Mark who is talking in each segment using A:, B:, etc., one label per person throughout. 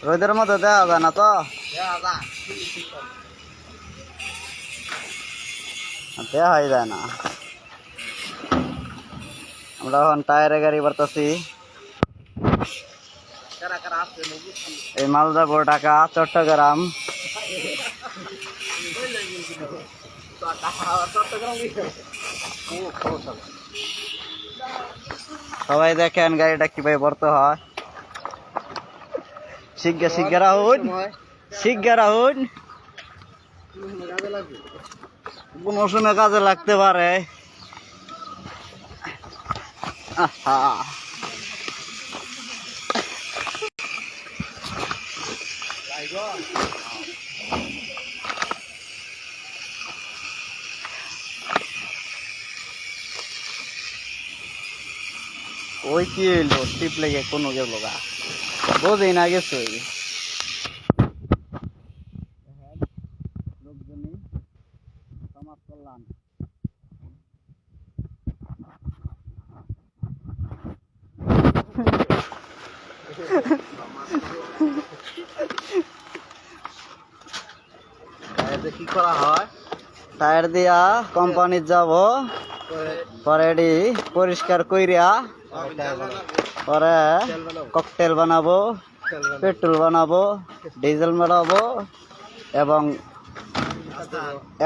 A: রোদের মধ্যে দেওয়া যায় না তো, দেওয়াই যায় না। আমরা এখন টায়ারে গাড়ি বাড়তেছি। এই মালদাপুর, ঢাকা, চট্টগ্রাম। সবাই দেখেন গাড়িটা কিভাবে ভরতে হয়। শিগগির শিগগির আহুন, শিগগির আহুন, কোন সময় কাজে লাগতে পারে। আহা, ওই কি হইলো, টিপ লেগে কোনো গেল গা, বোঝেই না গেছে। লোকজনই সমাজ কল্যাণ। কি করা হয়, টায়ার দিয়া কোম্পানির যাব, পরে এটি পরিষ্কার কইরা পরে ককটেল বানাবো, পেট্রোল বানাবো, ডিজেল বানাবো এবং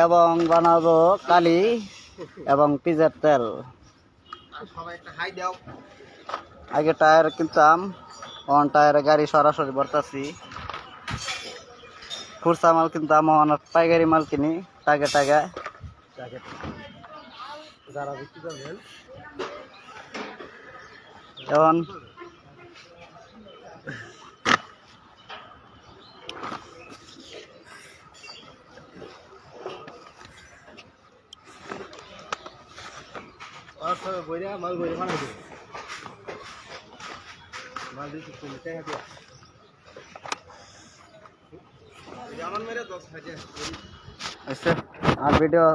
A: এবং বানাবো কালি এবং পিজের তেল। আগে টায়ার কিনতাম, অন টায়ারে গাড়ি সরাসরি ভরতাছি। খুরসা মাল কিনতাম, অন পাইকারি মাল কিনি টাগে টাগে। যারা বিক্রি করবেন এখন মাল বইরে বানাই দেবে, মাল দিতে টাকা দিয়া আর ভিডিও